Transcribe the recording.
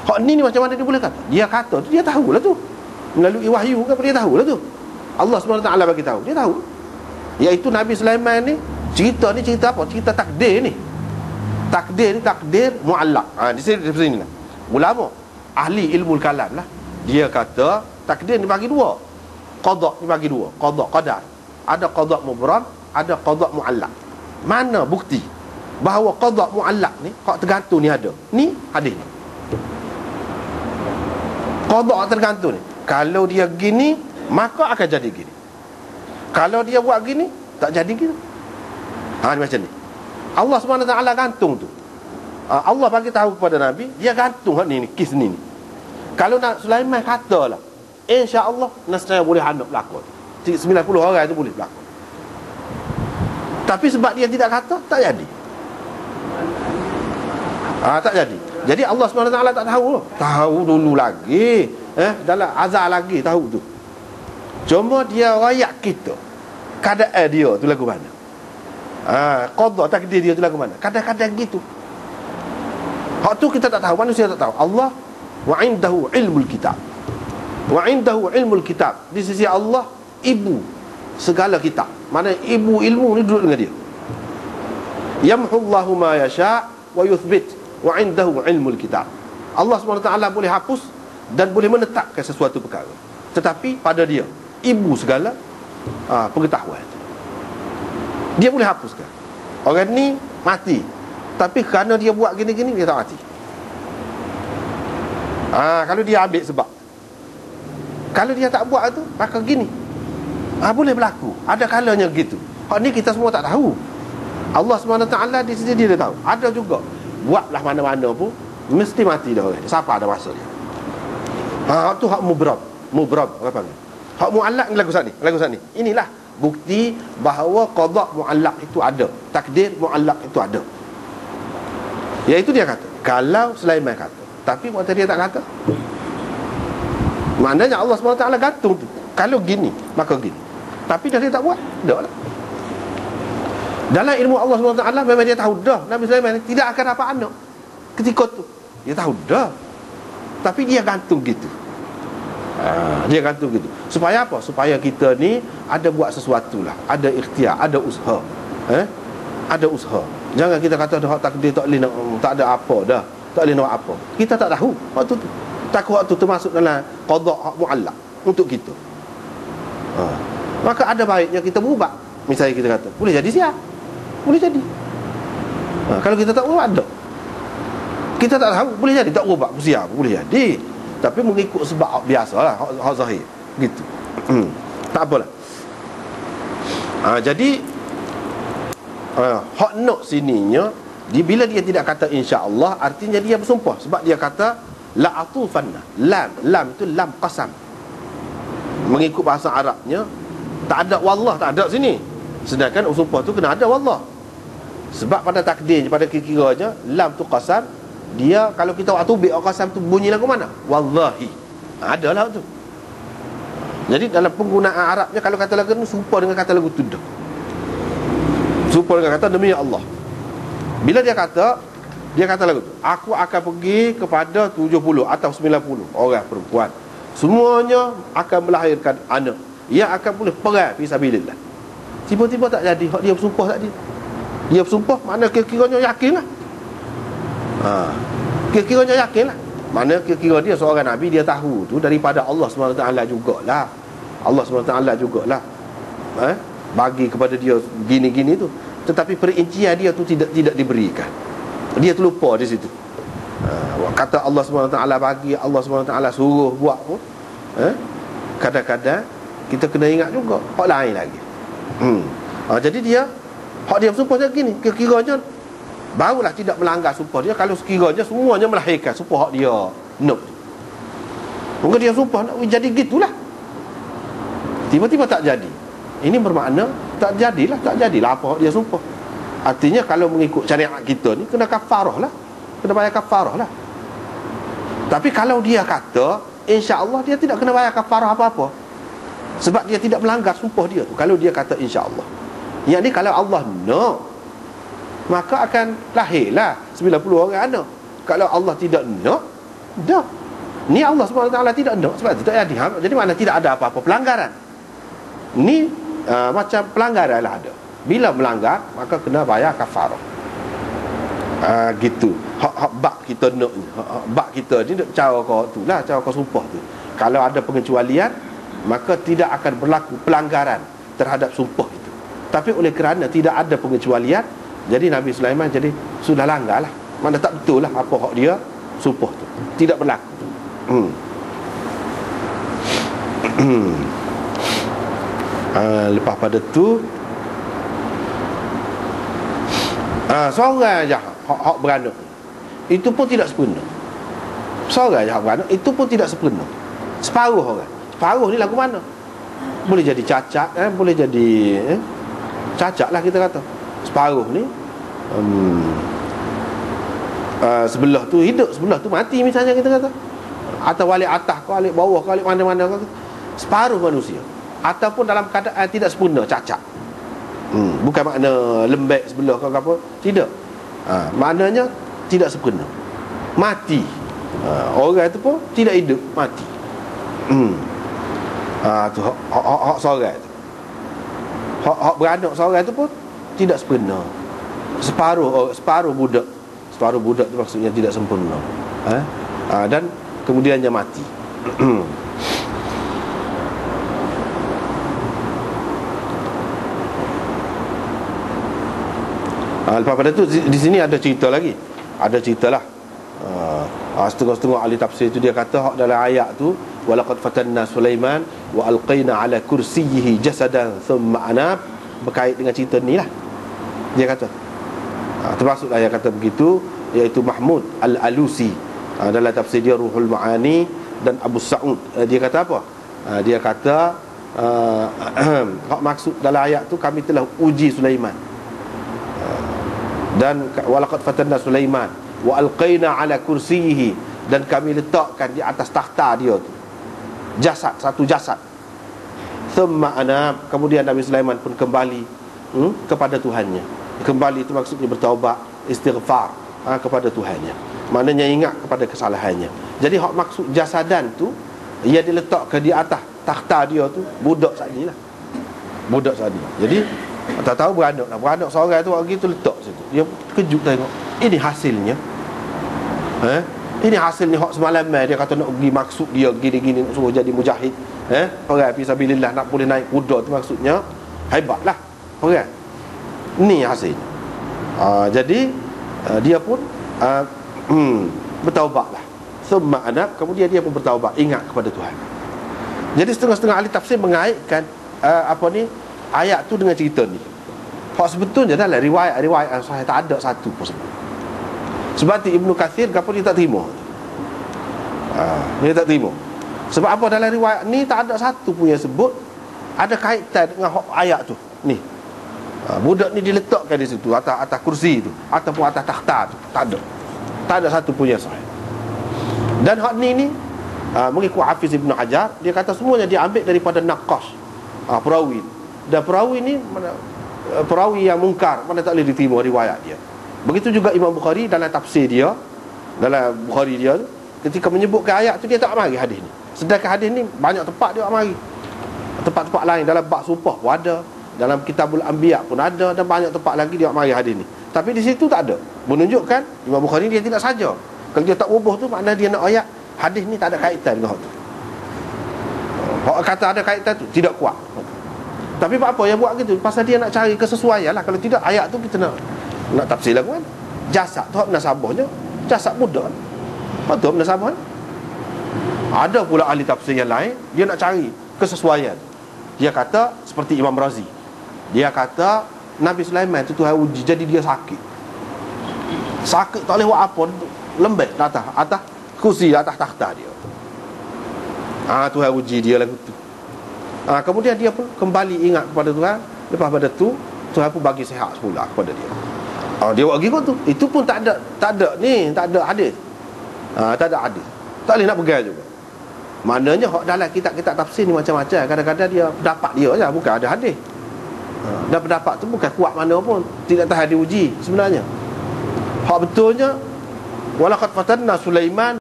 Hak ni macam mana dia boleh kata? Dia kata tu, dia tahulah tu. Melalui wahyu ke apa, dia tahulah tu. Allah SWT bagi tahu, dia tahu. Iaitu Nabi Sulaiman ni cerita apa? Cerita takdir ni. Takdir ni takdir muallaq. Di sini lah. Ulama ahli ilmu kalam lah, dia kata takdir ni bagi dua. Qada ni bagi dua. Qadar. Ada qada mubram, ada qada muallaq. Mana bukti bahawa qada muallaq ni hak tergantung ni ada? Ni hadis ni. Qada tergantung ni, kalau dia gini maka akan jadi gini. Kalau dia buat gini tak jadi gitu. Ni macam ni. Allah SWT gantung tu. Allah bagi tahu kepada Nabi, dia gantung ni kes ni. Kalau nak Sulaiman katalah, insya-Allah nescaya boleh anak berlaku. 90 orang tu boleh berlaku. Tapi sebab dia tidak kata, tak jadi. Tak jadi. Jadi Allah SWT tak tahu. Tahu dulu lagi. Dalam azal lagi tahu tu. Cuma dia rakyat kita, keadaan dia tu lagu mana. Qada takdir dia tu lagu mana. Kadang-kadang gitu. Hak tu kita tak tahu, manusia tak tahu. Allah wa indahu ilmul kitab. Wa indahu ilmul kitab. Di sisi Allah ibu segala kitab. Mana ibu ilmu ni duduk dengan dia. Yamhullahu ma yasha wa yuthbit wa indahu ilmul kitab. Allah SWT boleh hapus dan boleh menetapkan sesuatu perkara, tetapi pada dia ibu segala pengetahuan. Dia boleh hapuskan. Orang ni mati, tapi kerana dia buat gini-gini, dia tak mati. Kalau dia ambil sebab, kalau dia tak buat tu, maka gini boleh berlaku. Ada kalanya gitu. Hak ni kita semua tak tahu. Allah SWT di sisi dia tahu. Ada juga buatlah mana-mana pun mesti mati dah orang. Siapa ada masa dia. Tu hak mubram apa panggil. Hak muallaq ni lagu sat ni. Inilah bukti bahawa qada muallaq itu ada, takdir muallaq itu ada. Iaitu dia kata, kalau Sulaiman kata, tapi waktu dia tak kata, maknanya Allah SWT gantung tu. Kalau gini, maka gini. Tapi dia tak buat, dah lah. Dalam ilmu Allah SWT memang dia tahu dah Nabi Sulaiman tidak akan dapat anak ketika tu. Dia tahu dah. Tapi dia gantung gitu. Dia gantung gitu. Supaya apa? Supaya kita ni ada buat sesuatu lah, ada ikhtiar, ada usaha. Ada usaha. Jangan kita kata dah takdir tak boleh nak, tak ada apa dah, tak boleh nak apa. Kita tak tahu waktu tu. Takut waktu tu masuk dalam qada muallaq untuk kita. Maka ada baiknya kita berubah. Misalnya kita kata boleh jadi siap, boleh jadi. Kalau kita tak ubah, ada. Kita tak tahu, boleh jadi tak ubah, siap, boleh jadi. Tapi mengikut sebab biasalah, hak zahir gitu. Tak apalah. Jadi hak nak sininya, bila dia tidak kata insya-Allah, artinya dia bersumpah. Sebab dia kata la atufanna. Lam itu lam qasam. Mengikut bahasa Arabnya tak ada wallah, tak ada sini. Sedangkan sumpah tu kena ada wallah. Sebab pada takdirnya, pada kira-kiranya lam tu qasam. Dia kalau kita waktu bi qasam tu bunyi lagu mana? Wallahi. Adalah tu. Jadi dalam penggunaan Arabnya, kalau kata lagu tu sumpah dengan kata lagu tu dah. Sumpah dengan kata demi Allah. Bila dia kata lagu tu, aku akan pergi kepada 70 atau 90 orang perempuan, semuanya akan melahirkan anak yang akan boleh perang fisabilillah. Tiba-tiba tak jadi hak dia bersumpah tadi. Dia bersumpah, mana kira-kiranya yakinlah. Kira-kiranya yakinlah. Mana kira-kira dia seorang Nabi, dia tahu tu daripada Allah SWT jugalah. Allah SWT jugalah bagi kepada dia gini-gini tu. Tetapi perincian dia tu tidak diberikan. Dia terlupa di situ. Kata Allah SWT bagi, Allah SWT suruh buat pun, kadang-kadang kita kena ingat juga hak lain lagi. Jadi dia hak dia bersumpah macam gini, kira-kiranya barulah tidak melanggar sumpah dia kalau sekiranya semuanya melahirkan sumpah hak dia nak. Mungkin dia sumpah nak jadi gitulah, tiba-tiba tak jadi. Ini bermakna tak jadilah apa hak dia sumpah. Artinya kalau mengikut syariat kita ni, kena kafarah lah, kena bayar kafarah lah. Tapi kalau dia kata insya-Allah, dia tidak kena bayar kafarah apa-apa, sebab dia tidak melanggar sumpah dia tu. Kalau dia kata insya-Allah, yang ni kalau Allah nak, maka akan lahirlah 90 orang anak. Kalau Allah tidak nak, dah Ni Allah SWT tidak nak, sebab itu tak jadi. Jadi mana tidak ada apa-apa pelanggaran. Ni macam pelanggaran lah ada. Bila melanggar, maka kena bayar kafarah. Gitu. Hak bak kita nak ni. Bak kita ni cara kau tu lah, cara kau sumpah tu. Kalau ada pengecualian, maka tidak akan berlaku pelanggaran terhadap sumpah itu. Tapi oleh kerana tidak ada pengecualian, jadi Nabi Sulaiman jadi sudah langgar lah. Mana tak betul lah apa hak dia sumpah tu. Tidak berlaku. Lepas pada tu seorang je hak beranak, itu pun tidak sempurna. Seorang je hak beranak, itu pun tidak sempurna. Separuh orang. Separuh ni lagu mana? Boleh jadi cacat, boleh jadi cacat lah kita kata. Separuh ni sebelah tu hidup, sebelah tu mati misalnya kita kata. Atau balik atas kau, balik bawah kau, balik mana-mana kau. Separuh manusia. Ataupun dalam keadaan tidak sempurna, cacat. Bukan makna lembek sebelah kau ke apa. Tidak. Maknanya tidak sempurna, mati. Orang itu pun tidak hidup, mati. Tu hak seorang tu. Hak beranak seorang tu pun tidak sempurna. Separuh budak. Separuh budak tu maksudnya tidak sempurna. Dan kemudiannya mati. Lepas pada tu di sini ada cerita lagi. Ada cerita lah. Setengah-setengah ahli tafsir tu dia kata hak dalam ayat tu, walaqad fatanna Sulaiman wa alqaina ala kursiyyihi jasadan thumma anab, berkait dengan cerita ni lah. Dia kata termasuklah yang kata begitu, iaitu Mahmud Al-Alusi dalam tafsir dia Ruhul Ma'ani, dan Abu Sa'ud. Dia kata apa? Dia kata hak maksud dalam ayat tu, kami telah uji Sulaiman, dan walaqad fatanna Sulaiman wa alqaina ala kursiyyihi, dan kami letakkan di atas takhta dia tu jasad, satu jasad. Thumma anab, kemudian Nabi Sulaiman pun kembali kepada Tuhannya. Kembali itu maksudnya bertaubat, istighfar kepada Tuhannya. Maknanya ingat kepada kesalahannya. Jadi hak maksud jasadan tu, ia diletakkan di atas takhta dia tu, budak tadi lah. Budak tadi. Jadi tak tahu beranak lah. Beranak seorang tu lagi tu letak situ. Dia terkejut tengok. Ini hasilnya. Ini hasilnya hak semalam dia kata nak pergi, maksud dia gini-gini, nak suruh jadi mujahid. Orang fisabilillah nak boleh naik kuda tu maksudnya hebatlah. Orang. Ni hasilnya. Jadi dia pun bertaubatlah. Summa anab, kemudian dia pun bertaubat, ingat kepada Tuhan. Jadi setengah-setengah ahli tafsir mengaitkan ayat tu dengan cerita ni. Hak sebetulnya dalam riwayat sahih tak ada satu pun sebab. Sebab tu Ibnu Kathir kenapa dia tak terima? Dia tak terima. Sebab apa, dalam riwayat ni tak ada satu pun yang sebut ada kaitan dengan ayat tu. Ni. Budak ni diletakkan di situ atas kursi tu ataupun atas takhta tu. Tak ada. Tak ada satu pun yang sahih. Dan hak ni mengikut Hafiz Ibn Hajar, dia kata semuanya diambil daripada naqash, perawi. Dan perawi ni perawi yang mungkar, mana tak boleh diterima riwayat dia. Begitu juga Imam Bukhari dalam tafsir dia, dalam Bukhari dia tu, ketika menyebutkan ayat tu dia tak mari hadis ni. Sedangkan hadis ni banyak tempat dia tak mari. Tempat-tempat lain dalam bab sumpah pun ada, dalam Kitabul Anbiya pun ada, dan banyak tempat lagi dia tak mari hadis ni. Tapi di situ tak ada. Menunjukkan Imam Bukhari dia tidak saja. Kalau dia tak ubah tu, makna dia nak ayat hadis ni tak ada kaitan dengan hak tu. Hak kata ada kaitan tu tidak kuat. Tapi apa yang buat gitu? Pasal dia nak cari kesesuaian lah. Kalau tidak, ayat tu kita nak tafsir lagu kan. Jasad tu hak nasabahnya jasad muda. Betul nasabah. Ada pula ahli tafsir yang lain, dia nak cari kesesuaian. Dia kata seperti Imam Razi. Dia kata Nabi Sulaiman tu Tuhan uji, jadi dia sakit. Sakit tak boleh buat apa, lembek atas kursi, atas takhta dia. Tuhan uji dia lagu tu. Kemudian dia pun kembali ingat kepada Tuhan. Lepas pada tu Tuhan pun bagi sihat semula kepada dia. Dia buat gitu tu. Itu pun tak ada hadis. Tak ada hadis. Tak boleh nak pegang juga. Maknanya dalam kitab-kitab tafsir ni macam-macam. Kadang-kadang dia pendapat dia je, bukan ada hadis. Dan pendapat tu bukan kuat mana pun, tidak tahan diuji sebenarnya. Hak betulnya walaqad fatanna Sulaiman